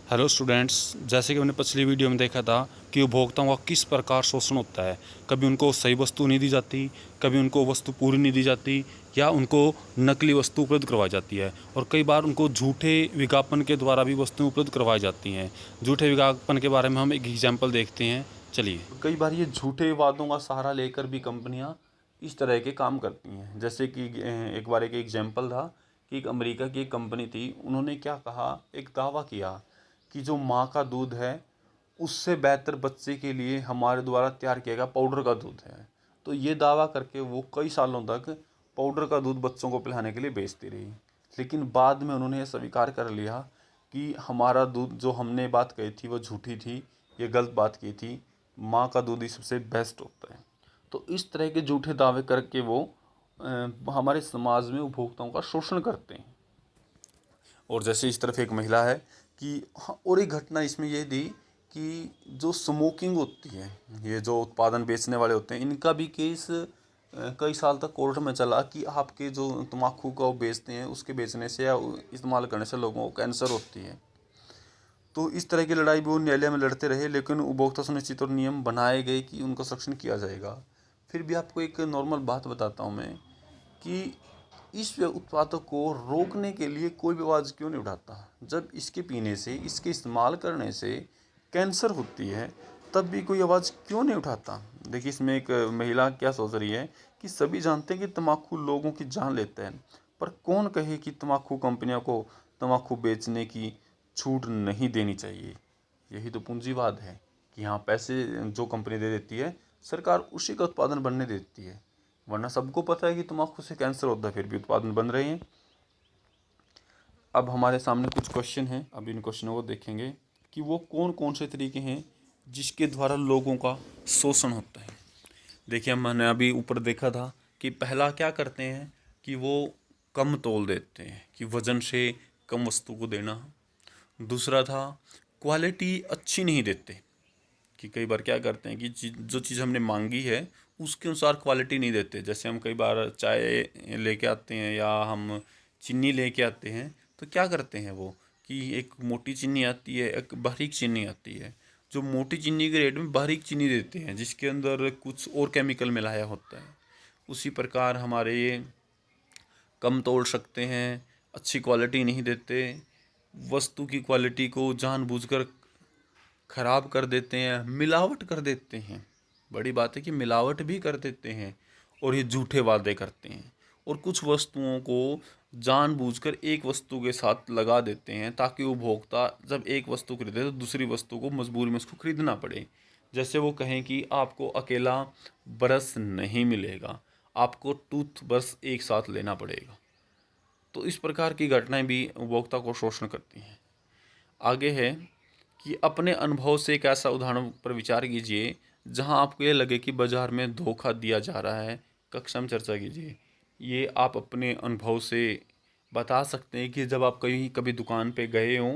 Hello students, जैसे कि मैंने पिछली वीडियो में देखा था कि उपभोक्ताओं का किस प्रकार शोषण होता है। कभी उनको सही वस्तु नहीं दी जाती, कभी उनको वस्तु पूरी नहीं दी जाती, या उनको नकली वस्तु उपलब्ध करवाई जाती है, और कई बार उनको झूठे विज्ञापन के द्वारा भी वस्तुएं उपलब्ध करवाई जाती हैं। झूठे विज्ञापन के बारे में हम एक एग्जाम्पल देखते हैं, चलिए। कई बार ये झूठे वादों का सहारा लेकर भी कंपनियां इस तरह के काम करती हैं। जैसे कि एक बार एक एग्जाम्पल था कि एक अमेरिका की एक कंपनी थी। उन्होंने क्या कहा, एक दावा किया कि जो माँ का दूध है उससे बेहतर बच्चे के लिए हमारे द्वारा तैयार किया गया पाउडर का दूध है। तो ये दावा करके वो कई सालों तक पाउडर का दूध बच्चों को पिलाने के लिए बेचती रही। लेकिन बाद में उन्होंने ये स्वीकार कर लिया कि हमारा दूध, जो हमने बात कही थी वो झूठी थी, ये गलत बात की थी, माँ का दूध ही सबसे बेस्ट होता है। तो इस तरह के झूठे दावे करके वो हमारे समाज में उपभोक्ताओं का शोषण करते हैं। और जैसे इस तरफ एक महिला है कि हाँ, और एक घटना इसमें ये थी कि जो स्मोकिंग होती है, ये जो उत्पादन बेचने वाले होते हैं, इनका भी केस कई साल तक कोर्ट में चला कि आपके जो तम्बाकू का वो बेचते हैं उसके बेचने से या इस्तेमाल करने से लोगों को कैंसर होती है। तो इस तरह की लड़ाई भी वो न्यायालय में लड़ते रहे, लेकिन उपभोक्ता सुनिश्चित और नियम बनाए गए कि उनका संरक्षण किया जाएगा। फिर भी आपको एक नॉर्मल बात बताता हूँ मैं कि इस उत्पादों को रोकने के लिए कोई भी आवाज़ क्यों नहीं उठाता। जब इसके पीने से, इसके इस्तेमाल करने से कैंसर होती है, तब भी कोई आवाज़ क्यों नहीं उठाता। देखिए, इसमें एक महिला क्या सोच रही है कि सभी जानते हैं कि तम्बाकू लोगों की जान लेता है, पर कौन कहे कि तम्बाकू कंपनियों को तम्बाकू बेचने की छूट नहीं देनी चाहिए। यही तो पूंजीवाद है कि हाँ, पैसे जो कंपनी दे देती है, सरकार उसी का उत्पादन बनने देती है। वरना सबको पता है कि तम्बाकू से कैंसर होता है, फिर भी उत्पादन बन रहे हैं। अब हमारे सामने कुछ क्वेश्चन हैं, अब इन क्वेश्चनों को देखेंगे कि वो कौन कौन से तरीके हैं जिसके द्वारा लोगों का शोषण होता है। देखिए, मैंने अभी ऊपर देखा था कि पहला क्या करते हैं कि वो कम तौल देते हैं, कि वजन से कम वस्तु को देना। दूसरा था क्वालिटी अच्छी नहीं देते, कि कई बार क्या करते हैं कि जो चीज़ हमने मांगी है उसके अनुसार क्वालिटी नहीं देते। जैसे हम कई बार चाय लेके आते हैं या हम चीनी लेके आते हैं, तो क्या करते हैं वो कि एक मोटी चीनी आती है, एक बारीक चीनी आती है। जो मोटी चीनी के रेट में बारीक चीनी देते हैं जिसके अंदर कुछ और केमिकल मिलाया होता है। उसी प्रकार हमारे ये कम तोड़ सकते हैं, अच्छी क्वालिटी नहीं देते, वस्तु की क्वालिटी को जानबूझकर खराब कर देते हैं, मिलावट कर देते हैं। बड़ी बात है कि मिलावट भी कर देते हैं, और ये झूठे वादे करते हैं, और कुछ वस्तुओं को जानबूझकर एक वस्तु के साथ लगा देते हैं ताकि उपभोक्ता जब एक वस्तु खरीदे तो दूसरी वस्तु को मजबूरी में उसको खरीदना पड़े। जैसे वो कहें कि आपको अकेला ब्रश नहीं मिलेगा, आपको टूथ ब्रश एक साथ लेना पड़ेगा। तो इस प्रकार की घटनाएं भी उपभोक्ता को शोषण करती हैं। आगे है कि अपने अनुभव से एक ऐसा उदाहरण पर विचार कीजिए जहां आपको ये लगे कि बाजार में धोखा दिया जा रहा है। कक्षा में चर्चा कीजिए। ये आप अपने अनुभव से बता सकते हैं कि जब आप कहीं कभी दुकान पे गए हों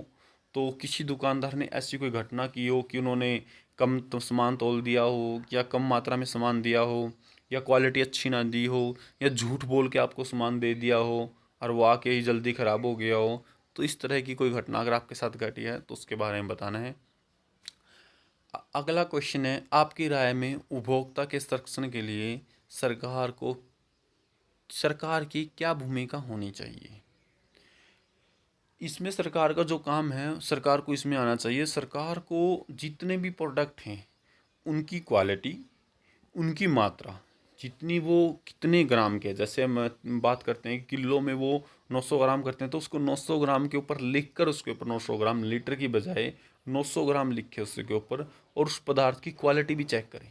तो किसी दुकानदार ने ऐसी कोई घटना की हो कि उन्होंने कम तो सामान तोल दिया हो, या कम मात्रा में सामान दिया हो, या क्वालिटी अच्छी ना दी हो, या झूठ बोल के आपको सामान दे दिया हो और वो आके ही जल्दी ख़राब हो गया हो। तो इस तरह की कोई घटना अगर आपके साथ घटी है तो उसके बारे में बताना है। अगला क्वेश्चन है, आपकी राय में उपभोक्ता के संरक्षण के लिए सरकार की क्या भूमिका होनी चाहिए। इसमें सरकार का जो काम है, सरकार को इसमें आना चाहिए। सरकार को जितने भी प्रोडक्ट हैं उनकी क्वालिटी, उनकी मात्रा, जितनी वो कितने ग्राम के, जैसे हम बात करते हैं किलो में वो 900 ग्राम करते हैं, तो उसको 900 ग्राम के ऊपर लिख कर उसके ऊपर 900 ग्राम, लीटर की बजाय 900 ग्राम लिखे उसके ऊपर, और उस पदार्थ की क्वालिटी भी चेक करें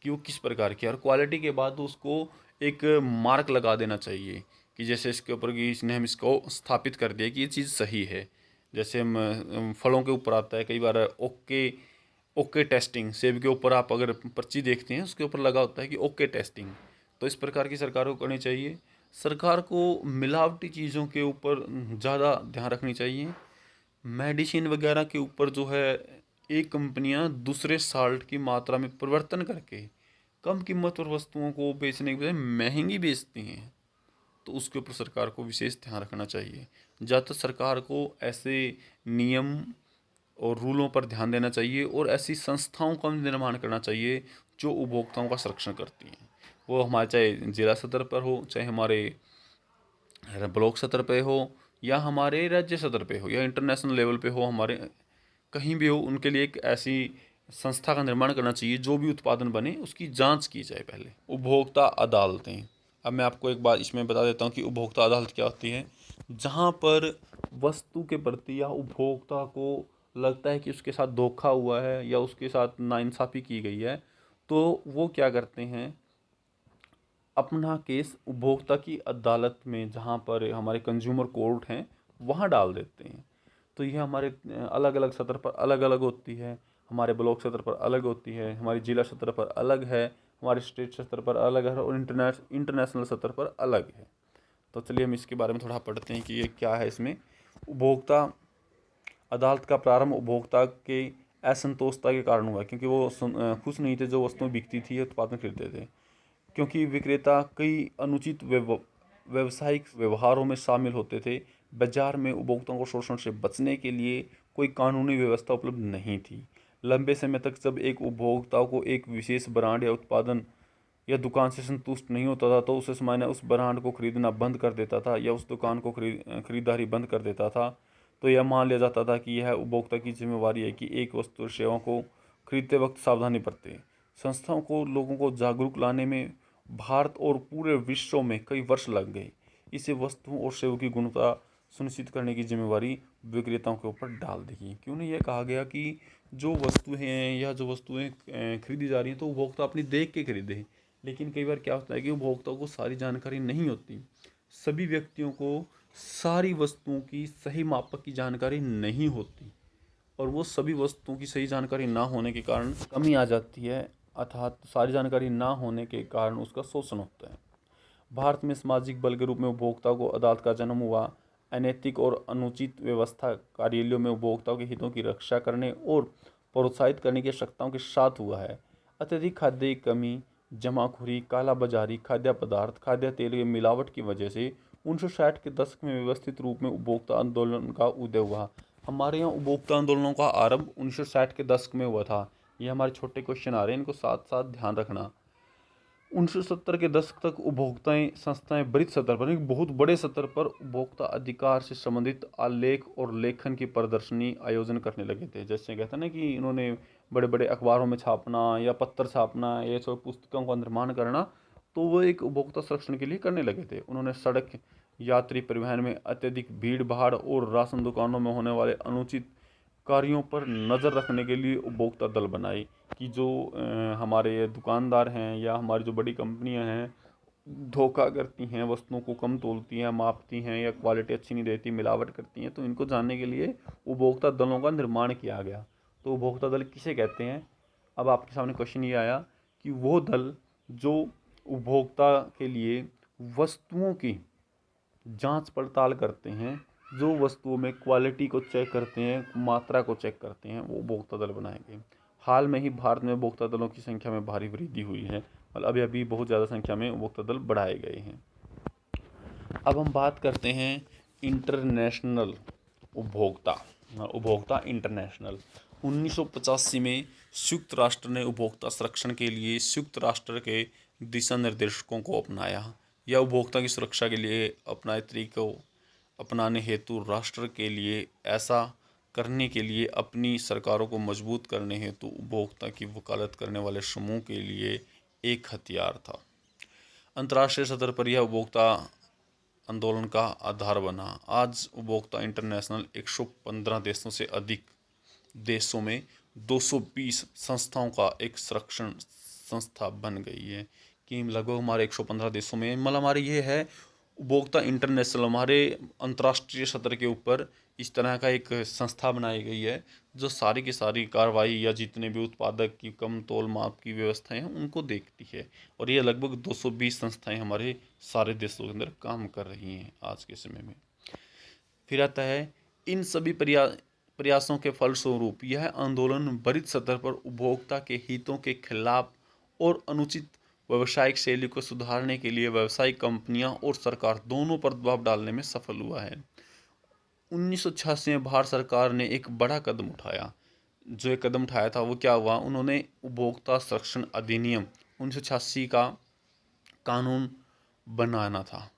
कि वो किस प्रकार की है। और क्वालिटी के बाद उसको एक मार्क लगा देना चाहिए कि जैसे इसके ऊपर कि इसने हम इसको स्थापित कर दिया कि ये चीज़ सही है। जैसे हम फलों के ऊपर आता है कई बार ओके, ओके टेस्टिंग। सेब के ऊपर आप अगर पर्ची देखते हैं उसके ऊपर लगा होता है कि ओके टेस्टिंग। तो इस प्रकार की सरकार को करनी चाहिए। सरकार को मिलावटी चीज़ों के ऊपर ज़्यादा ध्यान रखनी चाहिए। मेडिसिन वगैरह के ऊपर जो है, एक कंपनियां दूसरे साल्ट की मात्रा में परिवर्तन करके कम कीमत पर वस्तुओं को बेचने के बजाय महंगी बेचती हैं। तो उसके ऊपर सरकार को विशेष ध्यान रखना चाहिए। ज़्यादातर सरकार को ऐसे नियम और रूलों पर ध्यान देना चाहिए और ऐसी संस्थाओं का निर्माण करना चाहिए जो उपभोक्ताओं का संरक्षण करती हैं। वो हमारे चाहे जिला स्तर पर हो, चाहे हमारे ब्लॉक स्तर पे हो, या हमारे राज्य स्तर पे हो, या इंटरनेशनल लेवल पे हो, हमारे कहीं भी हो, उनके लिए एक ऐसी संस्था का निर्माण करना चाहिए जो भी उत्पादन बने उसकी जांच की जाए पहले। उपभोक्ता अदालतें, अब मैं आपको एक बात इसमें बता देता हूँ कि उपभोक्ता अदालत क्या होती है। जहाँ पर वस्तु के प्रति या उपभोक्ता को लगता है कि उसके साथ धोखा हुआ है या उसके साथ नाइंसाफ़ी की गई है, तो वो क्या करते हैं, अपना केस उपभोक्ता की अदालत में, जहाँ पर हमारे कंज्यूमर कोर्ट हैं, वहाँ डाल देते हैं। तो यह हमारे अलग अलग सतर पर अलग अलग होती है। हमारे ब्लॉक स्तर पर अलग होती है, हमारी जिला स्तर पर अलग है, हमारे स्टेट स्तर पर अलग है और इंटरनेशनल स्तर पर अलग है। तो चलिए हम इसके बारे में थोड़ा पढ़ते हैं कि ये क्या है। इसमें उपभोक्ता अदालत का प्रारंभ उपभोक्ता के असंतोषता के कारण हुआ, क्योंकि वो खुश नहीं थे जो वस्तुएं बिकती थी, उत्पादन खरीदते थे। क्योंकि विक्रेता कई अनुचित व्यवसायिक व्यवहारों में शामिल होते थे। बाजार में उपभोक्ताओं को शोषण से बचने के लिए कोई कानूनी व्यवस्था उपलब्ध नहीं थी। लंबे समय तक जब एक उपभोक्ता को एक विशेष ब्रांड या उत्पादन या दुकान से संतुष्ट नहीं होता था, तो उसे समय उस ब्रांड को खरीदना बंद कर देता था या उस दुकान को खरीदारी बंद कर देता था। तो यह मान लिया जाता था कि यह उपभोक्ता की जिम्मेवारी है कि एक वस्तु और सेवा को खरीदते वक्त सावधानी बरते। संस्थाओं को लोगों को जागरूक लाने में भारत और पूरे विश्व में कई वर्ष लग गए। इसे वस्तुओं और सेवाओं की गुणवत्ता सुनिश्चित करने की जिम्मेवारी विक्रेताओं के ऊपर डाल दी गई। क्यों नहीं, यह कहा गया कि जो वस्तुएं हैं या जो वस्तुएं खरीदी जा रही हैं तो उपभोक्ता अपनी देख के खरीदे। लेकिन कई बार क्या होता है कि उपभोक्ताओं को सारी जानकारी नहीं होती। सभी व्यक्तियों को सारी वस्तुओं की सही मापक की जानकारी नहीं होती और वो सभी वस्तुओं की सही जानकारी ना होने के कारण कमी आ जाती है, अर्थात सारी जानकारी ना होने के कारण उसका शोषण होता है। भारत में सामाजिक बल के रूप में उपभोक्ताओं को अदालत का जन्म हुआ। अनैतिक और अनुचित व्यवस्था कार्यालयों में उपभोक्ताओं के हितों की रक्षा करने और प्रोत्साहित करने की आवश्यकताओं के साथ हुआ है। अत्यधिक खाद्य की कमी, जमाखोरी, काला बाजारी, खाद्य पदार्थ, खाद्य तेल की मिलावट की वजह से 1960 के दशक में व्यवस्थित रूप में उपभोक्ता आंदोलन का उदय हुआ। हमारे यहाँ उपभोक्ता आंदोलनों का आरंभ 1960 के दशक में हुआ था। ये हमारे छोटे क्वेश्चन आ रहे हैं, इनको साथ साथ ध्यान रखना। 1970 के दशक तक उपभोक्ताएं संस्थाएं बृहत स्तर पर, एक बहुत बड़े स्तर पर उपभोक्ता अधिकार से संबंधित आलेख और लेखन की प्रदर्शनी आयोजन करने लगे थे। जैसे कहते हैं ना कि इन्होंने बड़े बड़े अखबारों में छापना या पत्र छापना, ये सब पुस्तकों का निर्माण करना, तो वो एक उपभोक्ता संरक्षण के लिए करने लगे थे। उन्होंने सड़क यात्री परिवहन में अत्यधिक भीड़ भाड़ और राशन दुकानों में होने वाले अनुचित कार्यों पर नज़र रखने के लिए उपभोक्ता दल बनाई कि जो हमारे दुकानदार हैं या हमारी जो बड़ी कंपनियां हैं, धोखा करती हैं, वस्तुओं को कम तोलती हैं, मापती हैं या क्वालिटी अच्छी नहीं देती, मिलावट करती हैं, तो इनको जानने के लिए उपभोक्ता दलों का निर्माण किया गया। तो उपभोक्ता दल किसे कहते हैं? अब आपके सामने क्वेश्चन ये आया कि वो दल जो उपभोक्ता के लिए वस्तुओं की जांच पड़ताल करते हैं, जो वस्तुओं में क्वालिटी को चेक करते हैं, मात्रा को चेक करते हैं, वो उपभोक्ता दल बनाए गए। हाल में ही भारत में उपभोक्ता दलों की संख्या में भारी वृद्धि हुई है, मतलब अभी अभी बहुत ज़्यादा संख्या में उपभोक्ता दल बढ़ाए गए हैं। अब हम बात करते हैं इंटरनेशनल उपभोक्ता उपभोक्ता इंटरनेशनल। 1985 में संयुक्त राष्ट्र ने उपभोक्ता संरक्षण के लिए संयुक्त राष्ट्र के दिशा निर्देशों को अपनाया। यह उपभोक्ता की सुरक्षा के लिए अपनाए तरीकों अपनाने हेतु राष्ट्र के लिए ऐसा करने के लिए अपनी सरकारों को मजबूत करने हेतु उपभोक्ता की वकालत करने वाले समूह के लिए एक हथियार था। अंतर्राष्ट्रीय स्तर पर यह उपभोक्ता आंदोलन का आधार बना। आज उपभोक्ता इंटरनेशनल 115 देशों से अधिक देशों में 220 संस्थाओं का एक संरक्षण संस्था बन गई है कि लगभग हमारे 115 देशों में, मतलब हमारे ये है उपभोक्ता इंटरनेशनल, हमारे अंतर्राष्ट्रीय स्तर के ऊपर इस तरह का एक संस्था बनाई गई है जो सारी की सारी कार्रवाई या जितने भी उत्पादक की कम तोल माप की व्यवस्थाएं हैं उनको देखती है। और ये लगभग 220 संस्थाएं हमारे सारे देशों के अंदर काम कर रही हैं आज के समय में। फिर आता है इन सभी प्रयासों के फलस्वरूप यह आंदोलन बृहत स्तर पर उपभोक्ता के हितों के खिलाफ और अनुचित व्यावसायिक शैली को सुधारने के लिए व्यावसायिक कंपनियां और सरकार दोनों पर दबाव डालने में सफल हुआ है। 1986 में भारत सरकार ने एक बड़ा कदम उठाया। जो एक कदम उठाया था वो क्या हुआ, उन्होंने उपभोक्ता संरक्षण अधिनियम 1986 का कानून बनाना था,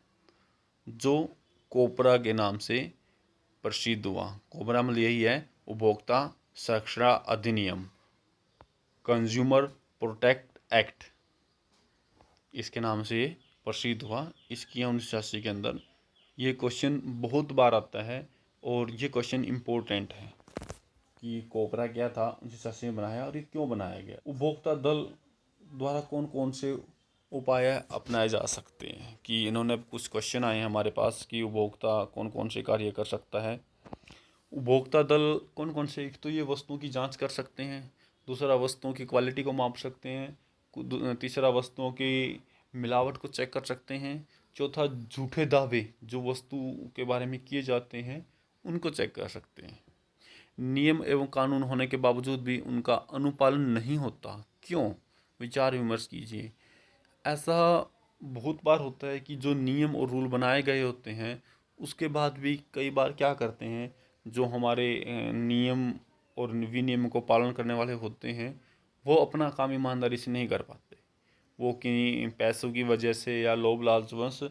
जो कोपरा के नाम से प्रसिद्ध हुआ। कोपरा मतलब यही है, उपभोक्ता संरक्षण अधिनियम, कंज्यूमर प्रोटेक्ट एक्ट, इसके नाम से प्रसिद्ध हुआ। इसकी 1986 के अंदर ये क्वेश्चन बहुत बार आता है और ये क्वेश्चन इम्पोर्टेंट है कि कोपरा क्या था, 1986 में बनाया और ये क्यों बनाया गया। उपभोक्ता दल द्वारा कौन कौन से उपाय अपनाए जा सकते हैं, कि इन्होंने कुछ क्वेश्चन आए हैं हमारे पास कि उपभोक्ता कौन कौन से कार्य कर सकता है। उपभोक्ता दल कौन कौन से, एक तो ये वस्तुओं की जांच कर सकते हैं, दूसरा वस्तुओं की क्वालिटी को माप सकते हैं, तीसरा वस्तुओं की मिलावट को चेक कर सकते हैं, चौथा झूठे दावे जो वस्तु के बारे में किए जाते हैं उनको चेक कर सकते हैं। नियम एवं कानून होने के बावजूद भी उनका अनुपालन नहीं होता, क्यों, विचार विमर्श कीजिए। ऐसा बहुत बार होता है कि जो नियम और रूल बनाए गए होते हैं उसके बाद भी कई बार क्या करते हैं, जो हमारे नियम और विनियम को पालन करने वाले होते हैं वो अपना काम ईमानदारी से नहीं कर पाते। वो किन्हीं पैसों की वजह से या लोभ लालचवश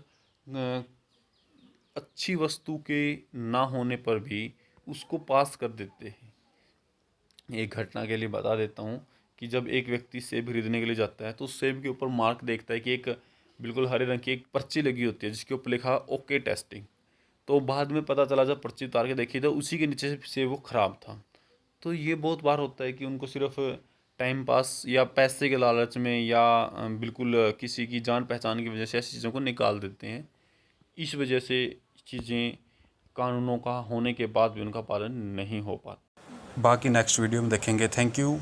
अच्छी वस्तु के ना होने पर भी उसको पास कर देते हैं। एक घटना के लिए बता देता हूँ कि जब एक व्यक्ति सेब खरीदने के लिए जाता है तो उस सेब के ऊपर मार्क देखता है कि एक बिल्कुल हरे रंग की एक पर्ची लगी होती है जिसके ऊपर लिखा ओके टेस्टिंग। तो बाद में पता चला, जब पर्ची उतार के देखी तो उसी के नीचे से वो ख़राब था। तो ये बहुत बार होता है कि उनको सिर्फ टाइम पास या पैसे के लालच में या बिल्कुल किसी की जान पहचान की वजह से ऐसी चीज़ों को निकाल देते हैं। इस वजह से चीज़ें कानूनों का होने के बाद भी उनका पालन नहीं हो पाता। बाकी नेक्स्ट वीडियो में देखेंगे। Thank you.